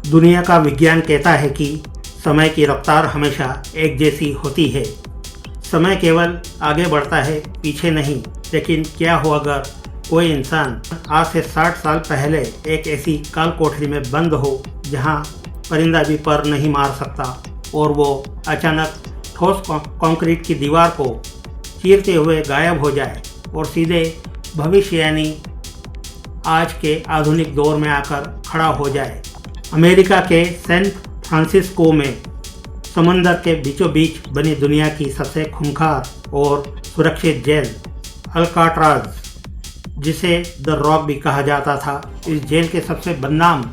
दुनिया का विज्ञान कहता है कि समय की रफ्तार हमेशा एक जैसी होती है। समय केवल आगे बढ़ता है, पीछे नहीं। लेकिन क्या हो अगर कोई इंसान आज से 60 साल पहले एक ऐसी काल कोठरी में बंद हो जहां परिंदा भी पर नहीं मार सकता और वो अचानक ठोस कंक्रीट की दीवार को चीरते हुए गायब हो जाए और सीधे भविष्य यानी आज के आधुनिक दौर में आकर खड़ा हो जाए। अमेरिका के सैन फ्रांसिस्को में समंदर के बीचों बीच बनी दुनिया की सबसे खूंखार और सुरक्षित जेल अल्काट्राज, जिसे द रॉक भी कहा जाता था, इस जेल के सबसे बदनाम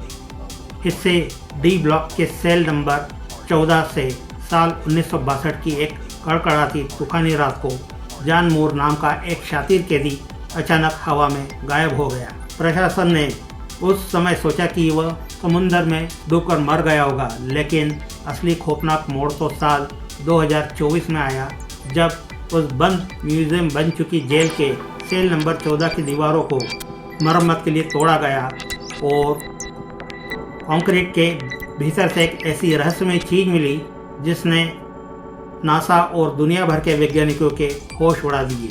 हिस्से डी ब्लॉक के सेल नंबर 14 से साल 1962 की एक कड़कड़ाती तूफानी रात को जॉन मूर नाम का एक शातिर कैदी अचानक हवा में गायब हो गया। प्रशासन ने उस समय सोचा कि वह समुंदर में डूबकर मर गया होगा, लेकिन असली खौफनाक मोड़ तो साल 2024 में आया, जब उस बंद म्यूजियम बन चुकी जेल के सेल नंबर 14 की दीवारों को मरम्मत के लिए तोड़ा गया और कंक्रीट के भीतर से एक ऐसी रहस्यमय चीज मिली जिसने नासा और दुनिया भर के वैज्ञानिकों के होश उड़ा दिए।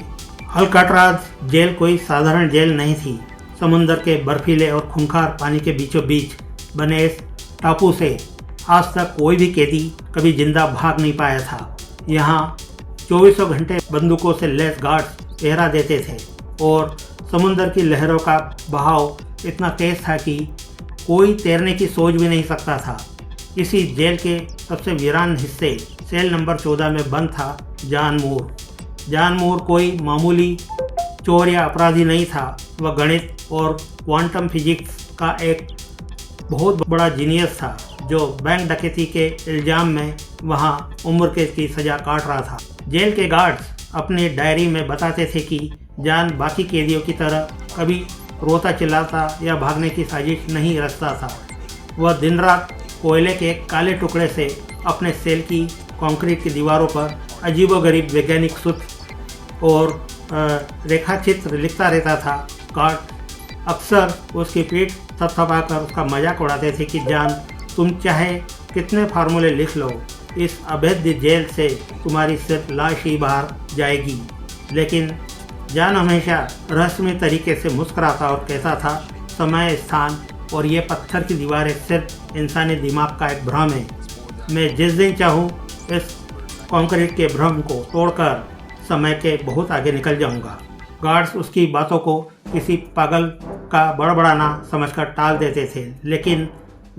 अल्काट्राज जेल कोई साधारण जेल नहीं थी। समुंदर के बर्फीले और खूंखार पानी के बीचों बीच बने इस टापू से आज तक कोई भी कैदी कभी जिंदा भाग नहीं पाया था। यहाँ 24 घंटे बंदूकों से लैस गार्ड्स पहरा देते थे और समुंदर की लहरों का बहाव इतना तेज था कि कोई तैरने की सोच भी नहीं सकता था। इसी जेल के सबसे वीरान हिस्से सेल नंबर 14 में बंद था जॉन मूर। जॉन मूर कोई मामूली चोर या अपराधी नहीं था। वह गणित और क्वांटम फिजिक्स का एक बहुत बड़ा जीनियस था जो बैंक डकैती के इल्जाम में वहां उम्र कैद की सजा काट रहा था। जेल के गार्ड्स अपनी डायरी में बताते थे कि जॉन बाकी कैदियों की तरह कभी रोता चिल्लाता या भागने की साजिश नहीं रचता था। वह दिन रात कोयले के काले टुकड़े से अपने सेल की कंक्रीट की दीवारों पर अजीबोगरीब वैज्ञानिक सूत्र और रेखाचित्र लिखता रहता था। गार्ड अक्सर उसकी पीठ थपथपाकर उसका मजाक उड़ाते थे कि जॉन, तुम चाहे कितने फार्मूले लिख लो, इस अभेद्य जेल से तुम्हारी सिर्फ लाश ही बाहर जाएगी। लेकिन जॉन हमेशा रहस्यमय तरीके से मुस्कुराता और कहता था, समय, स्थान और ये पत्थर की दीवारें सिर्फ इंसानी दिमाग का एक भ्रम है। मैं जिस दिन चाहूँ इस कंक्रीट के भ्रम को तोड़कर समय के बहुत आगे निकल जाऊंगा। गार्ड्स उसकी बातों को किसी पागल का बड़बड़ाना समझकर टाल देते थे, लेकिन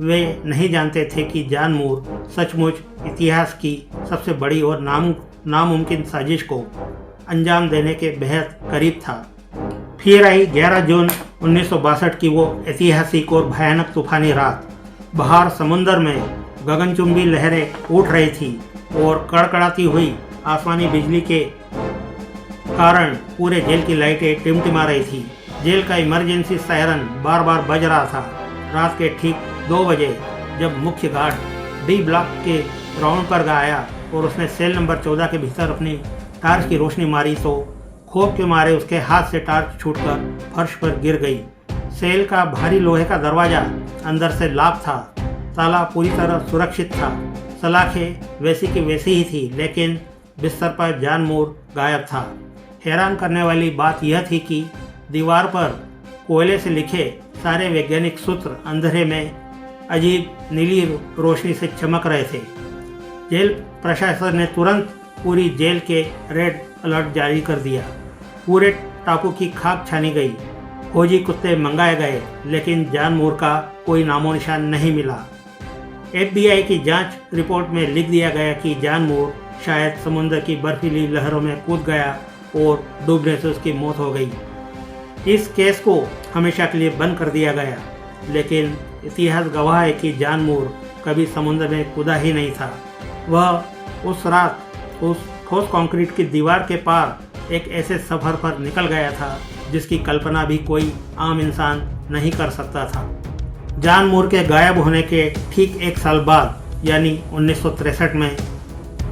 वे नहीं जानते थे कि जॉन मूर सचमुच इतिहास की सबसे बड़ी और नामुमकिन साजिश को अंजाम देने के बेहद करीब था। फिर आई 11 जून 1962 की वो ऐतिहासिक और भयानक तूफानी रात। बाहर समुंदर में गगनचुंबी लहरें उठ रही थी और कड़कड़ाती हुई आसमानी बिजली के कारण पूरे जेल की लाइटें टिमटिमा रही थी। जेल का इमरजेंसी सायरन बार बार बज रहा था। रात के ठीक 2 बजे जब मुख्य गार्ड डी ब्लॉक के राउंड पर आया और उसने सेल नंबर 14 के भीतर अपनी टार्च की रोशनी मारी तो खौफ के मारे उसके हाथ से टार्च छूटकर फर्श पर गिर गई। सेल का भारी लोहे का दरवाजा अंदर से लॉक था। ताला पूरी तरह सुरक्षित था। सलाखें वैसी की वैसी ही थी, लेकिन बिस्तर पर जॉन मूर गायब था। हैरान करने वाली बात यह थी कि दीवार पर कोयले से लिखे सारे वैज्ञानिक सूत्र अंधेरे में अजीब नीली रोशनी से चमक रहे थे। जेल प्रशासन ने तुरंत पूरी जेल के रेड अलर्ट जारी कर दिया। पूरे टापू की खाक छानी गई। खोजी कुत्ते मंगाए गए, लेकिन जॉन मूर का कोई नामो निशान नहीं मिला। FBI की जांच रिपोर्ट में लिख दिया गया कि जॉन मूर शायद समुद्र की बर्फीली लहरों में कूद गया और डूबने से उसकी मौत हो गई। इस केस को हमेशा के लिए बंद कर दिया गया, लेकिन इतिहास गवाह है कि जॉन मूर कभी समुद्र में कूदा ही नहीं था। वह उस रात उस ठोस कंक्रीट की दीवार के पार एक ऐसे सफर पर निकल गया था जिसकी कल्पना भी कोई आम इंसान नहीं कर सकता था। जॉन मूर के गायब होने के ठीक 1 साल बाद यानी 1963 में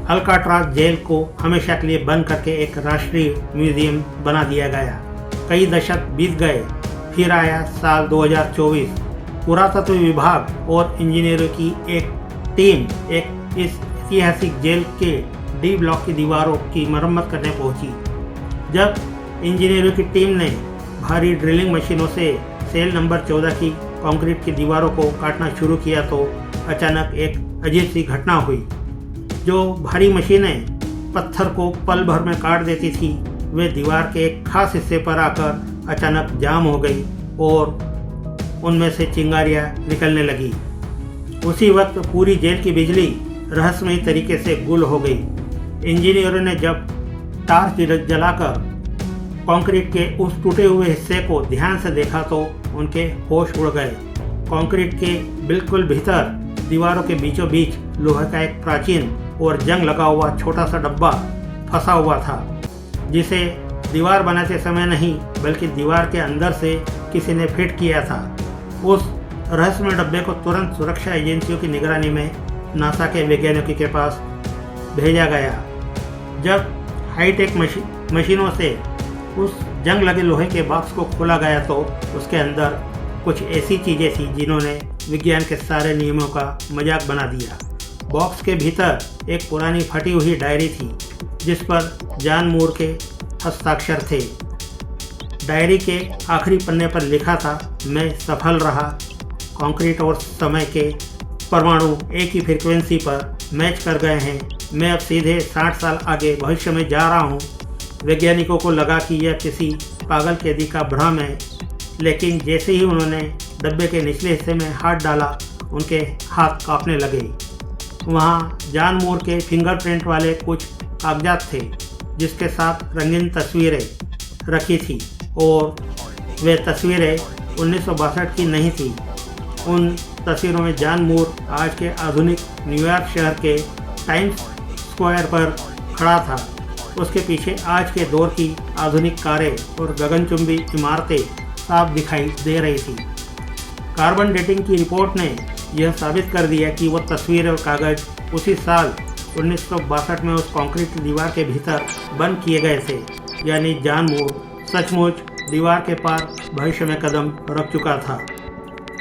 अल्काट्राज जेल को हमेशा के लिए बंद करके एक राष्ट्रीय म्यूजियम बना दिया गया। कई दशक बीत गए, फिर आया साल 2024 पुरातत्व विभाग और इंजीनियरों की एक टीम इस ऐतिहासिक जेल के डी ब्लॉक की दीवारों की मरम्मत करने पहुंची। जब इंजीनियरों की टीम ने भारी ड्रिलिंग मशीनों से सेल नंबर 14 की कंक्रीट की दीवारों को काटना शुरू किया तो अचानक एक अजीब सी घटना हुई। जो भारी मशीनें पत्थर को पल भर में काट देती थी, वे दीवार के एक खास हिस्से पर आकर अचानक जाम हो गई और उनमें से चिंगारियां निकलने लगी। उसी वक्त पूरी जेल की बिजली रहस्यमयी तरीके से गुल हो गई। इंजीनियरों ने जब टार्च जलाकर कंक्रीट के उस टूटे हुए हिस्से को ध्यान से देखा तो उनके होश उड़ गए। कंक्रीट के बिल्कुल भीतर दीवारों के बीचों बीच लोहे का एक प्राचीन और जंग लगा हुआ छोटा सा डब्बा फंसा हुआ था, जिसे दीवार बनाते समय नहीं बल्कि दीवार के अंदर से किसी ने फिट किया था। उस रहस्यमय डब्बे को तुरंत सुरक्षा एजेंसियों की निगरानी में नासा के वैज्ञानिकों के पास भेजा गया। जब हाईटेक मशीनों से उस जंग लगे लोहे के बॉक्स को खोला गया तो उसके अंदर कुछ ऐसी चीज़ें थी जिन्होंने विज्ञान के सारे नियमों का मजाक बना दिया। बॉक्स के भीतर एक पुरानी फटी हुई डायरी थी जिस पर जॉन मूर के हस्ताक्षर थे। डायरी के आखिरी पन्ने पर लिखा था, मैं सफल रहा। कंक्रीट और समय के परमाणु एक ही फ्रीक्वेंसी पर मैच कर गए हैं। मैं अब सीधे 60 साल आगे भविष्य में जा रहा हूँ। वैज्ञानिकों को लगा कि यह किसी पागल कैदी का भ्रम है, लेकिन जैसे ही उन्होंने डब्बे के निचले हिस्से में हाथ डाला, उनके हाथ कांपने लगे। वहाँ जॉन मूर के फिंगरप्रिंट वाले कुछ कागजात थे जिसके साथ रंगीन तस्वीरें रखी थी और वे तस्वीरें 1962 की नहीं थी। उन तस्वीरों में जॉन मूर आज के आधुनिक न्यूयॉर्क शहर के टाइम्स स्क्वायर पर खड़ा था। उसके पीछे आज के दौर की आधुनिक कारें और गगनचुंबी इमारतें साफ दिखाई दे रही थी। कार्बन डेटिंग की रिपोर्ट ने यह साबित कर दिया कि वो तस्वीर और कागज उसी साल 1962 में उस कंक्रीट की दीवार के भीतर बंद किए गए थे। यानी जॉन मूर सचमुच दीवार के पार भविष्य में कदम रख चुका था।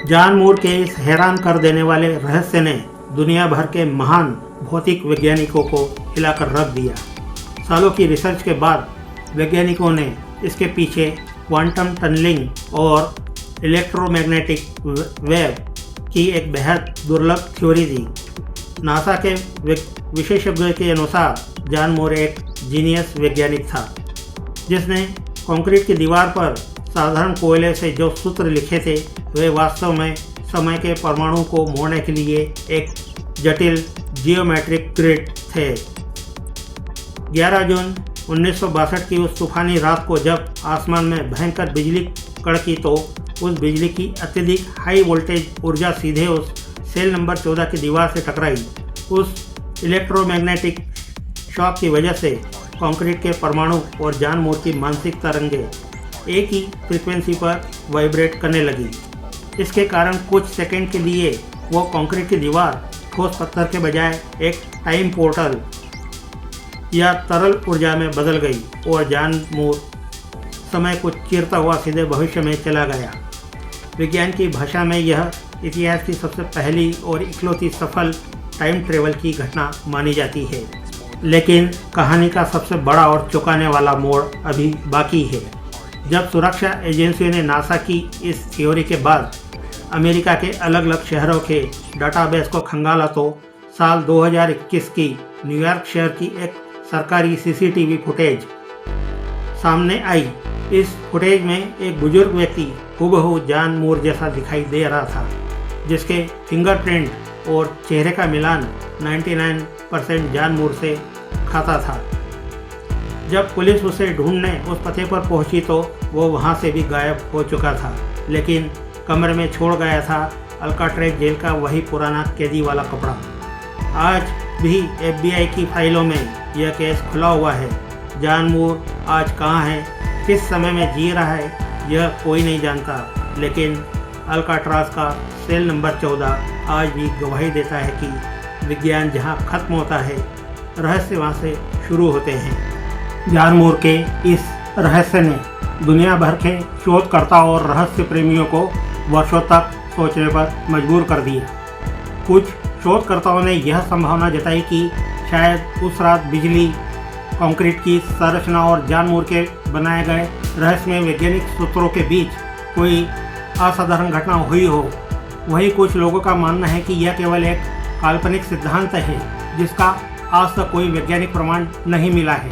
जॉन मूर के इस हैरान कर देने वाले रहस्य ने दुनिया भर के महान भौतिक वैज्ञानिकों को हिलाकर रख दिया। सालों की रिसर्च के बाद वैज्ञानिकों ने इसके पीछे क्वांटम टनलिंग और इलेक्ट्रोमैग्नेटिक वेव की एक बेहद दुर्लभ थ्योरी दी। नासा के विशेषज्ञों के अनुसार जॉन मूर एक जीनियस वैज्ञानिक था जिसने कंक्रीट की दीवार पर साधारण कोयले से जो सूत्र लिखे थे वे वास्तव में समय के परमाणु को मोड़ने के लिए एक जटिल जियोमेट्रिक ग्रिड थे। 11 जून 1962 की उस तूफानी रात को जब आसमान में भयंकर बिजली कड़की तो उस बिजली की अत्यधिक हाई वोल्टेज ऊर्जा सीधे उस सेल नंबर 14 की दीवार से टकराई। उस इलेक्ट्रोमैग्नेटिक शॉक की वजह से कंक्रीट के परमाणु और जॉन मूर की मानसिक तरंगें एक ही फ्रीक्वेंसी पर वाइब्रेट करने लगी। इसके कारण कुछ सेकंड के लिए वो कंक्रीट की दीवार ठोस पत्थर के बजाय एक टाइम पोर्टल या तरल ऊर्जा में बदल गई और जॉन मूर समय को चीरता हुआ सीधे भविष्य में चला गया। विज्ञान की भाषा में यह इतिहास की सबसे पहली और इकलौती सफल टाइम ट्रेवल की घटना मानी जाती है। लेकिन कहानी का सबसे बड़ा और चौंकाने वाला मोड़ अभी बाकी है। जब सुरक्षा एजेंसियों ने नासा की इस थ्योरी के बाद अमेरिका के अलग अलग शहरों के डाटाबेस को खंगाला तो साल 2021 की न्यूयॉर्क शहर की एक सरकारी सीसीटीवी फुटेज सामने आई। इस फुटेज में एक बुजुर्ग व्यक्ति हूबहू जॉन मूर जैसा दिखाई दे रहा था, जिसके फिंगरप्रिंट और चेहरे का मिलान 99% जॉन मूर से खाता था। जब पुलिस उसे ढूंढने उस पते पर पहुंची तो वो वहां से भी गायब हो चुका था, लेकिन कमरे में छोड़ गया था अल्काट्रेज जेल का वही पुराना कैदी वाला कपड़ा। आज भी FBI की फाइलों में यह केस खुला हुआ है। जॉन मूर आज कहाँ है, किस समय में जी रहा है, यह कोई नहीं जानता, लेकिन अल्काट्राज का सेल नंबर 14 आज भी गवाही देता है कि विज्ञान जहाँ खत्म होता है, रहस्य वहाँ से शुरू होते हैं। जॉन मूर के इस रहस्य ने दुनिया भर के शोधकर्ता और रहस्य प्रेमियों को वर्षों तक सोचने पर मजबूर कर दिया। कुछ शोधकर्ताओं ने यह संभावना जताई कि शायद उस रात बिजली, कंक्रीट की संरचना और जॉन मूर के बनाए गए रहस्यमय वैज्ञानिक सूत्रों के बीच कोई असाधारण घटना हुई हो। वहीं कुछ लोगों का मानना है कि यह केवल एक काल्पनिक सिद्धांत है जिसका आज तक कोई वैज्ञानिक प्रमाण नहीं मिला है।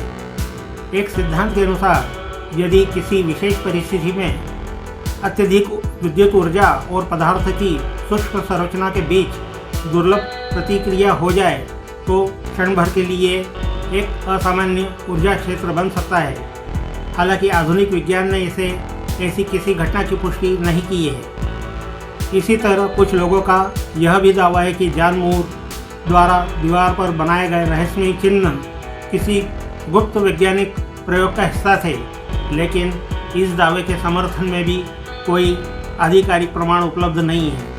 एक सिद्धांत के अनुसार यदि किसी विशेष परिस्थिति में अत्यधिक विद्युत ऊर्जा और पदार्थ की सूक्ष्म संरचना के बीच दुर्लभ प्रतिक्रिया हो जाए तो क्षण भर के लिए एक असामान्य ऊर्जा क्षेत्र बन सकता है। हालांकि आधुनिक विज्ञान ने ऐसी किसी घटना की पुष्टि नहीं की है। इसी तरह कुछ लोगों का यह भी दावा है कि जॉन मूर द्वारा दीवार पर बनाए गए रहस्यमय चिन्ह किसी गुप्त वैज्ञानिक प्रयोग का हिस्सा थे, लेकिन इस दावे के समर्थन में भी कोई आधिकारिक प्रमाण उपलब्ध नहीं है।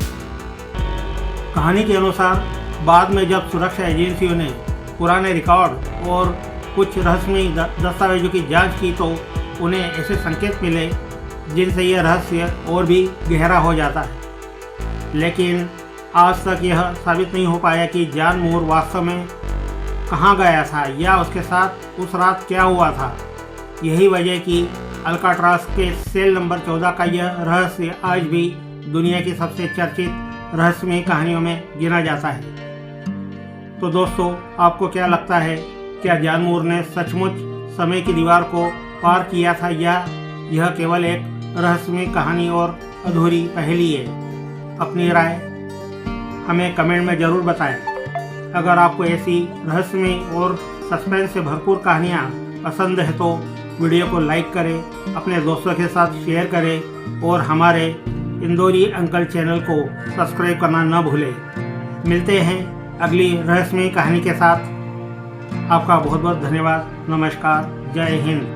कहानी के अनुसार बाद में जब सुरक्षा एजेंसियों ने पुराने रिकॉर्ड और कुछ रहस्यमय दस्तावेजों की जांच की तो उन्हें ऐसे संकेत मिले जिनसे यह रहस्य और भी गहरा हो जाता है। लेकिन आज तक यह साबित नहीं हो पाया कि जॉन मूर वास्तव में कहाँ गया था या उसके साथ उस रात क्या हुआ था। यही वजह कि अल्काट्राज के सेल नंबर 14 का यह रहस्य आज भी दुनिया की सबसे चर्चित रहस्यमय कहानियों में गिना जाता है। तो दोस्तों, आपको क्या लगता है, क्या जॉन मूर ने सचमुच समय की दीवार को पार किया था या यह केवल एक रहस्यमय कहानी और अधूरी पहेली है? अपनी राय हमें कमेंट में ज़रूर बताएं। अगर आपको ऐसी रहस्यमय और सस्पेंस से भरपूर कहानियाँ पसंद है तो वीडियो को लाइक करें, अपने दोस्तों के साथ शेयर करें और हमारे इंदौरी अंकल चैनल को सब्सक्राइब करना न भूलें। मिलते हैं अगली रहस्यमय कहानी के साथ। आपका बहुत बहुत धन्यवाद। नमस्कार। जय हिंद।